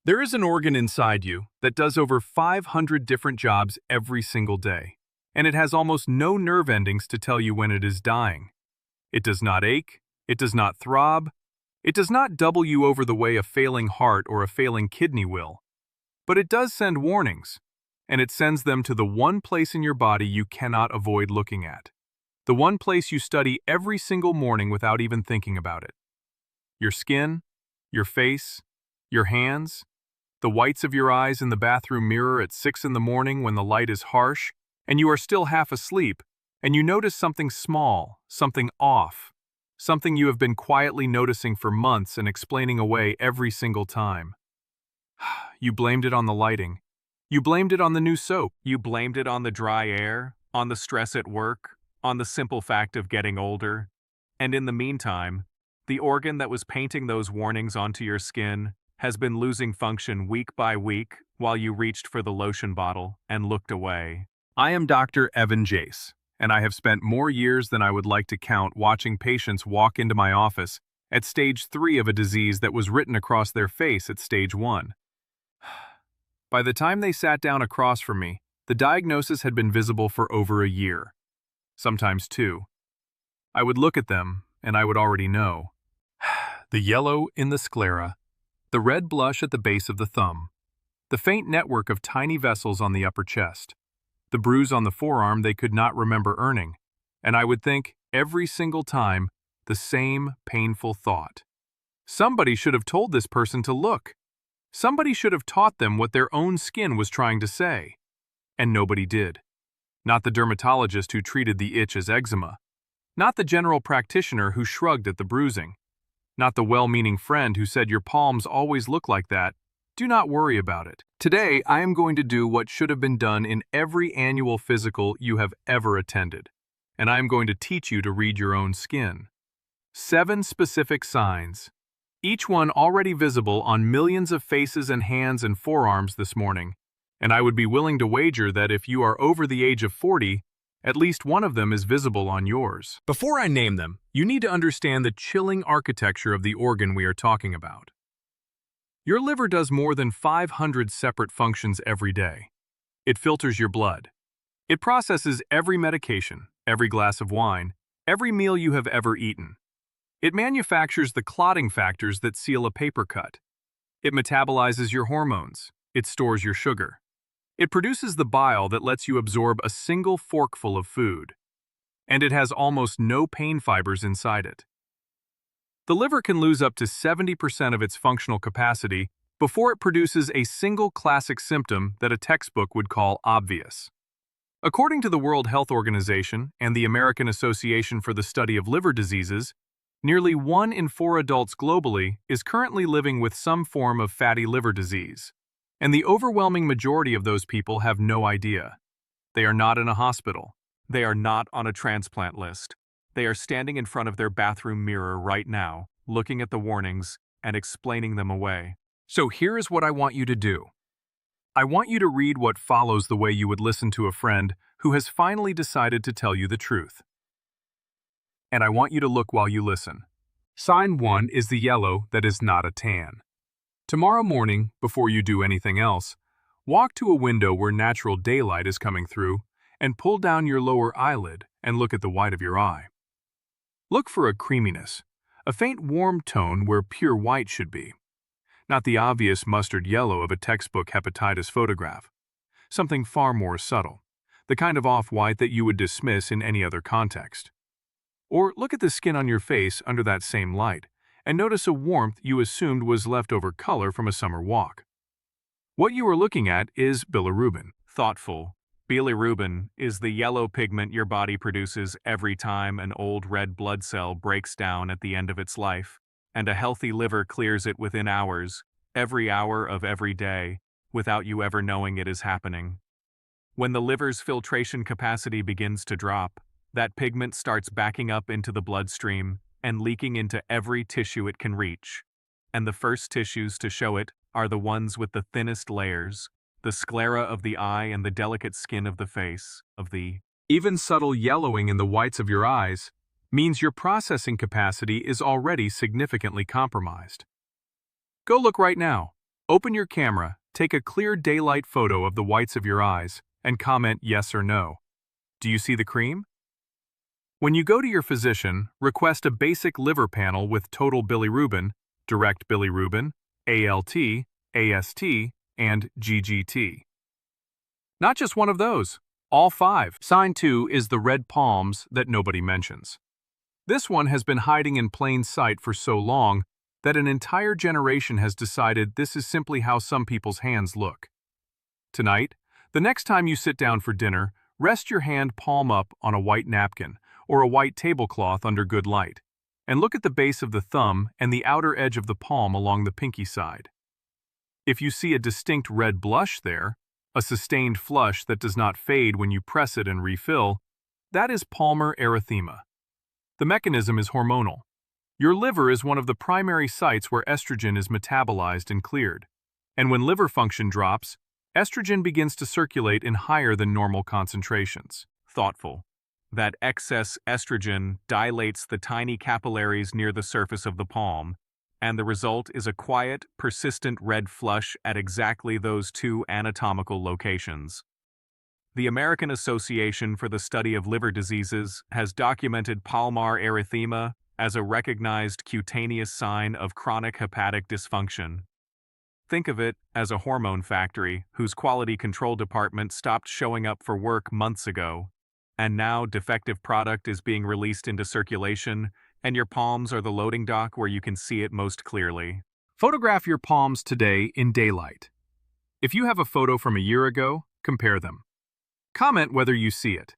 There is an organ inside you that does over 500 different jobs every single day, and it has almost no nerve endings to tell you when it is dying. It does not ache, it does not throb, it does not double you over the way a failing heart or a failing kidney will, but it does send warnings, and it sends them to the one place in your body you cannot avoid looking at. The one place you study every single morning without even thinking about it. Your skin, your face, your hands, the whites of your eyes in the bathroom mirror at 6 in the morning when the light is harsh and you are still half asleep, and you notice something small, something off, something you have been quietly noticing for months and explaining away every single time. You blamed it on the lighting. You blamed it on the new soap. You blamed it on the dry air, on the stress at work, on the simple fact of getting older. And in the meantime, the organ that was painting those warnings onto your skin has been losing function week by week while you reached for the lotion bottle and looked away. I am Dr. Evan Jace, and I have spent more years than I would like to count watching patients walk into my office at stage 3 of a disease that was written across their face at stage 1. By the time they sat down across from me, the diagnosis had been visible for over a year, sometimes 2. I would look at them, and I would already know. The yellow in the sclera, the red blush at the base of the thumb, the faint network of tiny vessels on the upper chest, the bruise on the forearm they could not remember earning, and I would think, every single time, the same painful thought. Somebody should have told this person to look. Somebody should have taught them what their own skin was trying to say. And nobody did. Not the dermatologist who treated the itch as eczema. Not the general practitioner who shrugged at the bruising. Not the well-meaning friend who said your palms always look like that. Do not worry about it. Today, I am going to do what should have been done in every annual physical you have ever attended, and I am going to teach you to read your own skin. 7 specific signs, each one already visible on millions of faces and hands and forearms this morning, and I would be willing to wager that if you are over the age of 40, at least one of them is visible on yours. Before I name them, you need to understand the chilling architecture of the organ we are talking about. Your liver does more than 500 separate functions every day. It filters your blood. It processes every medication, every glass of wine, every meal you have ever eaten. It manufactures the clotting factors that seal a paper cut. It metabolizes your hormones. It stores your sugar. It produces the bile that lets you absorb a single forkful of food. And it has almost no pain fibers inside it. The liver can lose up to 70% of its functional capacity before it produces a single classic symptom that a textbook would call obvious. According to the World Health Organization and the American Association for the Study of Liver Diseases, nearly 1 in 4 adults globally is currently living with some form of fatty liver disease, and the overwhelming majority of those people have no idea. They are not in a hospital. They are not on a transplant list. They are standing in front of their bathroom mirror right now, looking at the warnings and explaining them away. So here is what I want you to do. I want you to read what follows the way you would listen to a friend who has finally decided to tell you the truth. And I want you to look while you listen. Sign 1 is the yellow that is not a tan. Tomorrow morning, before you do anything else, walk to a window where natural daylight is coming through and pull down your lower eyelid and look at the white of your eye. Look for a creaminess, a faint warm tone where pure white should be. Not the obvious mustard yellow of a textbook hepatitis photograph. Something far more subtle, the kind of off-white that you would dismiss in any other context. Or look at the skin on your face under that same light, and notice a warmth you assumed was leftover color from a summer walk. What you are looking at is bilirubin. Thoughtful. Bilirubin is the yellow pigment your body produces every time an old red blood cell breaks down at the end of its life, and a healthy liver clears it within hours, every hour of every day, without you ever knowing it is happening. When the liver's filtration capacity begins to drop, that pigment starts backing up into the bloodstream and leaking into every tissue it can reach. And the first tissues to show it are the ones with the thinnest layers, the sclera of the eye and the delicate skin of the face, of the even subtle yellowing in the whites of your eyes means your processing capacity is already significantly compromised. Go look right now. Open your camera, take a clear daylight photo of the whites of your eyes, and comment yes or no. Do you see the cream? When you go to your physician, request a basic liver panel with total bilirubin, direct bilirubin, ALT, AST, and GGT. Not just one of those, all 5. Sign 2 is the red palms that nobody mentions. This one has been hiding in plain sight for so long that an entire generation has decided this is simply how some people's hands look. Tonight, the next time you sit down for dinner, rest your hand palm up on a white napkin or a white tablecloth under good light, and look at the base of the thumb and the outer edge of the palm along the pinky side. If you see a distinct red blush there, a sustained flush that does not fade when you press it and refill, that is palmar erythema. The mechanism is hormonal. Your liver is one of the primary sites where estrogen is metabolized and cleared, and when liver function drops, estrogen begins to circulate in higher than normal concentrations. Thoughtful. That excess estrogen dilates the tiny capillaries near the surface of the palm, and the result is a quiet, persistent red flush at exactly those 2 anatomical locations. The American Association for the Study of Liver Diseases has documented palmar erythema as a recognized cutaneous sign of chronic hepatic dysfunction. Think of it as a hormone factory whose quality control department stopped showing up for work months ago, and now defective product is being released into circulation, and your palms are the loading dock where you can see it most clearly. Photograph your palms today in daylight. If you have a photo from a year ago, compare them. Comment whether you see it,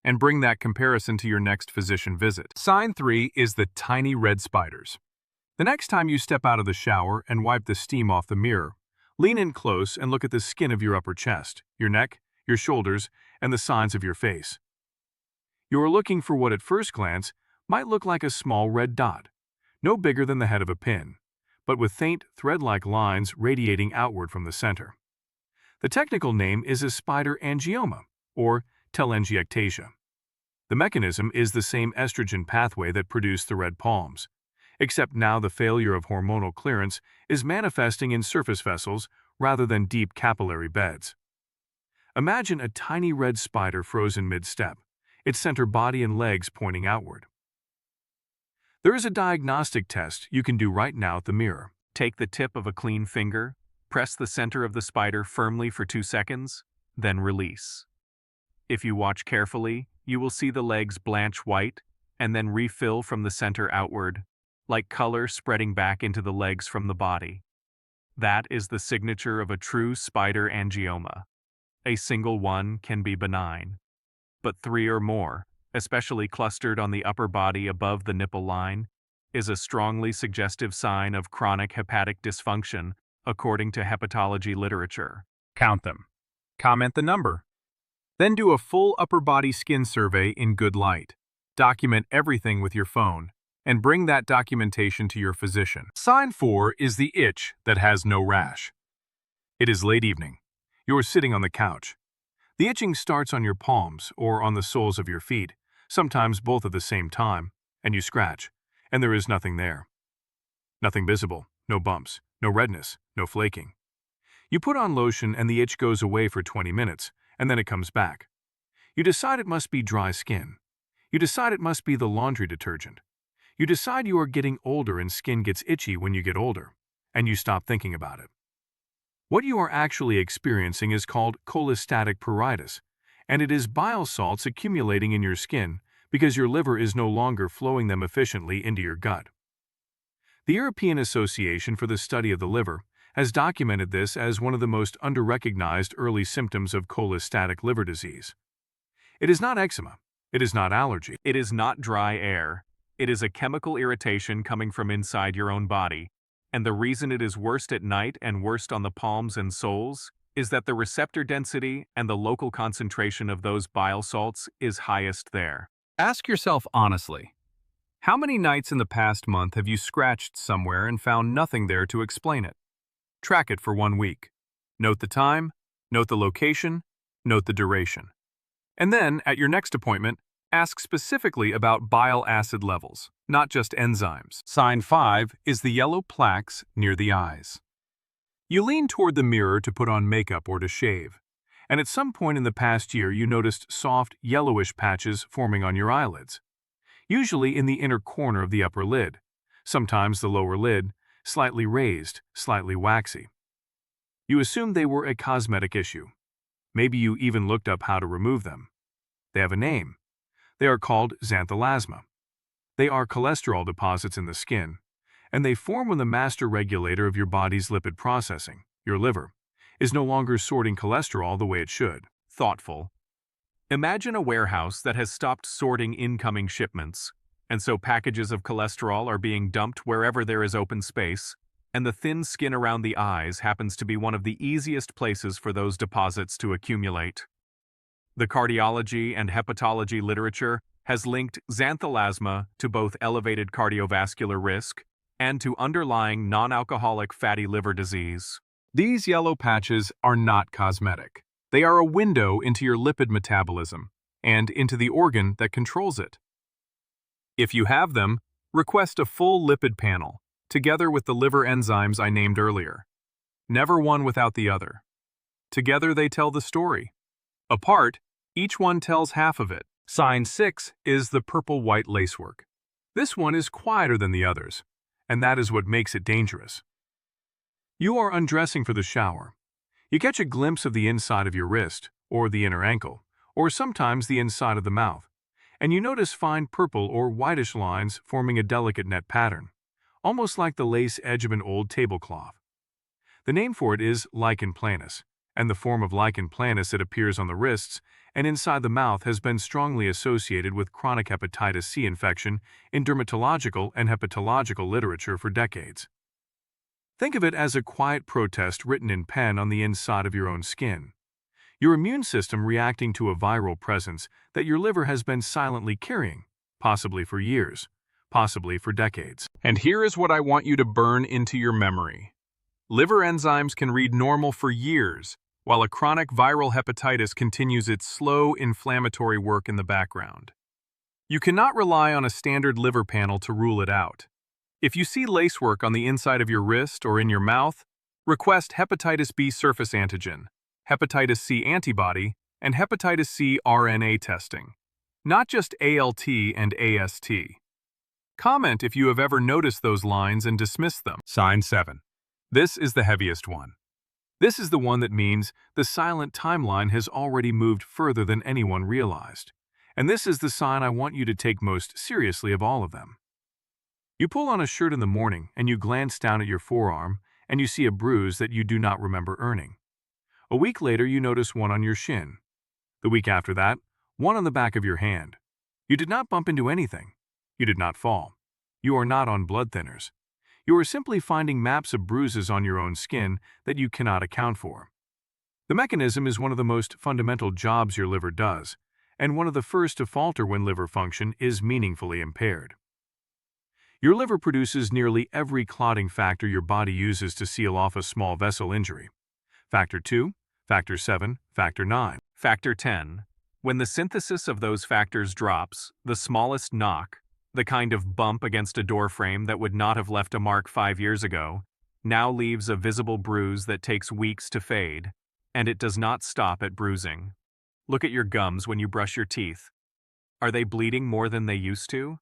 and bring that comparison to your next physician visit. Sign 3 is the tiny red spiders. The next time you step out of the shower and wipe the steam off the mirror, lean in close and look at the skin of your upper chest, your neck, your shoulders, and the sides of your face. You are looking for what at first glance might look like a small red dot, no bigger than the head of a pin, but with faint thread-like lines radiating outward from the center. The technical name is a spider angioma, or telangiectasia. The mechanism is the same estrogen pathway that produced the red palms, except now the failure of hormonal clearance is manifesting in surface vessels rather than deep capillary beds. Imagine a tiny red spider frozen mid-step, its center body and legs pointing outward. There is a diagnostic test you can do right now at the mirror. Take the tip of a clean finger, press the center of the spider firmly for 2 seconds, then release. If you watch carefully, you will see the legs blanch white and then refill from the center outward, like color spreading back into the legs from the body. That is the signature of a true spider angioma. A single one can be benign, but 3 or more, especially clustered on the upper body above the nipple line, is a strongly suggestive sign of chronic hepatic dysfunction, according to hepatology literature. Count them. Comment the number. Then do a full upper body skin survey in good light. Document everything with your phone, and bring that documentation to your physician. Sign 4 is the itch that has no rash. It is late evening. You are sitting on the couch. The itching starts on your palms or on the soles of your feet, sometimes both at the same time, and you scratch, and there is nothing there. Nothing visible, no bumps, no redness, no flaking. You put on lotion and the itch goes away for 20 minutes, and then it comes back. You decide it must be dry skin. You decide it must be the laundry detergent. You decide you are getting older and skin gets itchy when you get older, and you stop thinking about it. What you are actually experiencing is called cholestatic pruritus, and it is bile salts accumulating in your skin because your liver is no longer flowing them efficiently into your gut. The European Association for the Study of the Liver has documented this as one of the most underrecognized early symptoms of cholestatic liver disease. It is not eczema. It is not allergy. It is not dry air. It is a chemical irritation coming from inside your own body, and the reason it is worst at night and worst on the palms and soles is that the receptor density and the local concentration of those bile salts is highest there. Ask yourself honestly, how many nights in the past month have you scratched somewhere and found nothing there to explain it? Track it for 1 week. Note the time, note the location, note the duration. And then, at your next appointment, ask specifically about bile acid levels, not just enzymes. Sign 5 is the yellow plaques near the eyes. You lean toward the mirror to put on makeup or to shave, and at some point in the past year you noticed soft, yellowish patches forming on your eyelids, usually in the inner corner of the upper lid, sometimes the lower lid, slightly raised, slightly waxy. You assumed they were a cosmetic issue. Maybe you even looked up how to remove them. They have a name. They are called xanthelasma. They are cholesterol deposits in the skin, and they form when the master regulator of your body's lipid processing, your liver, is no longer sorting cholesterol the way it should. Thoughtful. Imagine a warehouse that has stopped sorting incoming shipments, and so packages of cholesterol are being dumped wherever there is open space, and the thin skin around the eyes happens to be one of the easiest places for those deposits to accumulate. The cardiology and hepatology literature has linked xanthelasma to both elevated cardiovascular risk and to underlying non-alcoholic fatty liver disease. These yellow patches are not cosmetic. They are a window into your lipid metabolism and into the organ that controls it. If you have them, request a full lipid panel, together with the liver enzymes I named earlier. Never one without the other. Together they tell the story. Apart, each one tells half of it. Sign 6 is the purple-white lacework. This one is quieter than the others, and that is what makes it dangerous. You are undressing for the shower. You catch a glimpse of the inside of your wrist, or the inner ankle, or sometimes the inside of the mouth, and you notice fine purple or whitish lines forming a delicate net pattern, almost like the lace edge of an old tablecloth. The name for it is lichen planus, and the form of lichen planus that appears on the wrists and inside the mouth has been strongly associated with chronic hepatitis C infection in dermatological and hepatological literature for decades. Think of it as a quiet protest written in pen on the inside of your own skin. Your immune system reacting to a viral presence that your liver has been silently carrying, possibly for years, possibly for decades. And here is what I want you to burn into your memory. Liver enzymes can read normal for years, while a chronic viral hepatitis continues its slow inflammatory work in the background. You cannot rely on a standard liver panel to rule it out. If you see lacework on the inside of your wrist or in your mouth, request hepatitis B surface antigen, hepatitis C antibody, and hepatitis C RNA testing, not just ALT and AST. Comment if you have ever noticed those lines and dismissed them. Sign 7. This is the heaviest one. This is the one that means the silent timeline has already moved further than anyone realized. And this is the sign I want you to take most seriously of all of them. You pull on a shirt in the morning and you glance down at your forearm and you see a bruise that you do not remember earning. A week later, you notice one on your shin. The week after that, one on the back of your hand. You did not bump into anything. You did not fall. You are not on blood thinners. You are simply finding maps of bruises on your own skin that you cannot account for. The mechanism is one of the most fundamental jobs your liver does, and one of the first to falter when liver function is meaningfully impaired. Your liver produces nearly every clotting factor your body uses to seal off a small vessel injury. Factor 2, Factor 7, Factor 9. Factor 10. When the synthesis of those factors drops, the smallest knock, the kind of bump against a doorframe that would not have left a mark 5 years ago, now leaves a visible bruise that takes weeks to fade, and it does not stop at bruising. Look at your gums when you brush your teeth. Are they bleeding more than they used to?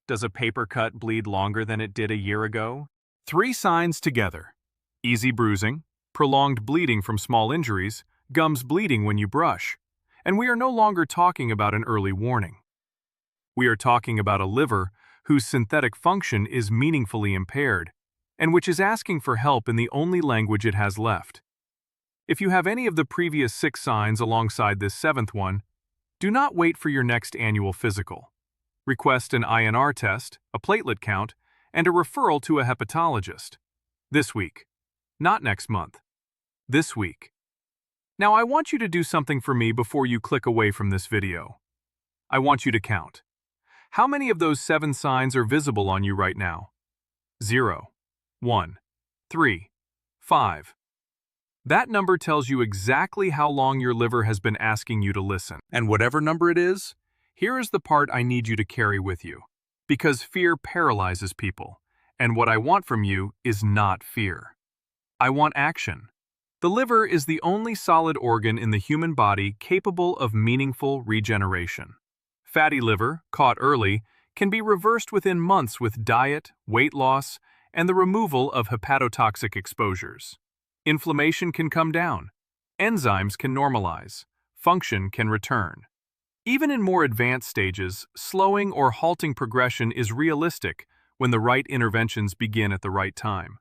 Does a paper cut bleed longer than it did a year ago? 3 signs together: easy bruising, prolonged bleeding from small injuries, gums bleeding when you brush. And we are no longer talking about an early warning. We are talking about a liver whose synthetic function is meaningfully impaired, and which is asking for help in the only language it has left. If you have any of the previous 6 signs alongside this 7th one, do not wait for your next annual physical. Request an INR test, a platelet count, and a referral to a hepatologist. This week. Not next month. This week. Now I want you to do something for me before you click away from this video. I want you to count. How many of those 7 signs are visible on you right now? 0, 1, 3, 5. That number tells you exactly how long your liver has been asking you to listen. And whatever number it is, here is the part I need you to carry with you. Because fear paralyzes people, and what I want from you is not fear. I want action. The liver is the only solid organ in the human body capable of meaningful regeneration. Fatty liver, caught early, can be reversed within months with diet, weight loss, and the removal of hepatotoxic exposures. Inflammation can come down. Enzymes can normalize. Function can return. Even in more advanced stages, slowing or halting progression is realistic when the right interventions begin at the right time.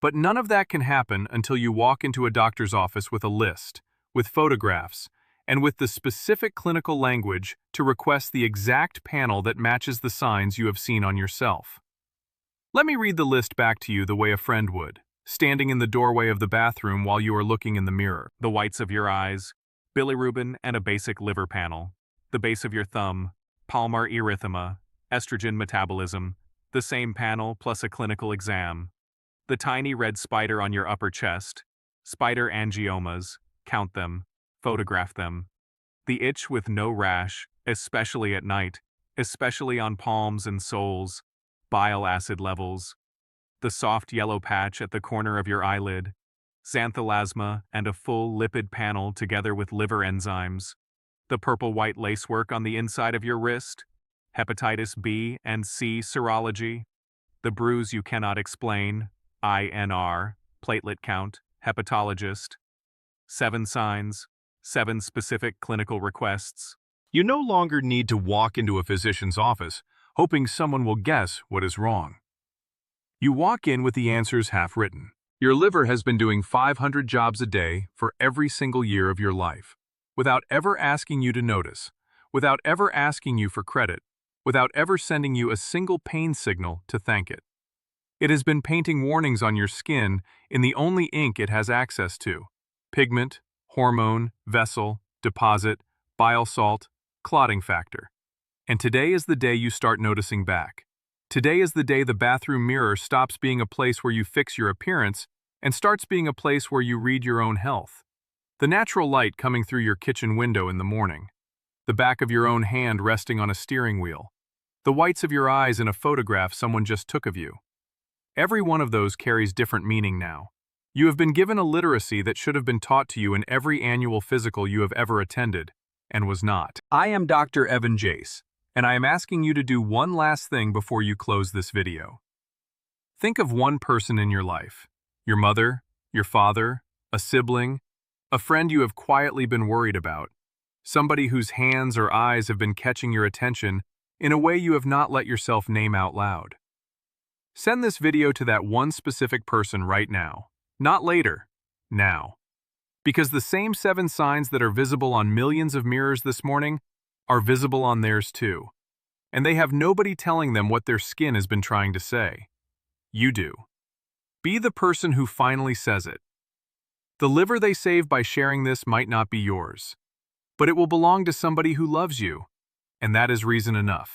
But none of that can happen until you walk into a doctor's office with a list, with photographs, and with the specific clinical language to request the exact panel that matches the signs you have seen on yourself. Let me read the list back to you the way a friend would, standing in the doorway of the bathroom while you are looking in the mirror. The whites of your eyes, bilirubin and a basic liver panel, the base of your thumb, palmar erythema, estrogen metabolism, the same panel plus a clinical exam. The tiny red spider on your upper chest, spider angiomas, count them, photograph them. The itch with no rash, especially at night, especially on palms and soles, bile acid levels. The soft yellow patch at the corner of your eyelid, xanthelasma and a full lipid panel together with liver enzymes. The purple-white lacework on the inside of your wrist, hepatitis B and C serology. The bruise you cannot explain, INR, platelet count, hepatologist. 7 signs, 7 specific clinical requests. You no longer need to walk into a physician's office hoping someone will guess what is wrong. You walk in with the answers half written. Your liver has been doing 500 jobs a day for every single year of your life, without ever asking you to notice, without ever asking you for credit, without ever sending you a single pain signal to thank it. It has been painting warnings on your skin in the only ink it has access to: pigment, hormone, vessel, deposit, bile salt, clotting factor. And today is the day you start noticing back. Today is the day the bathroom mirror stops being a place where you fix your appearance and starts being a place where you read your own health. The natural light coming through your kitchen window in the morning. The back of your own hand resting on a steering wheel. The whites of your eyes in a photograph someone just took of you. Every one of those carries different meaning now. You have been given a literacy that should have been taught to you in every annual physical you have ever attended, and was not. I am Dr. Evan Jace, and I am asking you to do one last thing before you close this video. Think of one person in your life: your mother, your father, a sibling, a friend you have quietly been worried about, somebody whose hands or eyes have been catching your attention in a way you have not let yourself name out loud. Send this video to that one specific person right now, not later, now. Because the same 7 signs that are visible on millions of mirrors this morning are visible on theirs too. And they have nobody telling them what their skin has been trying to say. You do. Be the person who finally says it. The liver they save by sharing this might not be yours, but it will belong to somebody who loves you, and that is reason enough.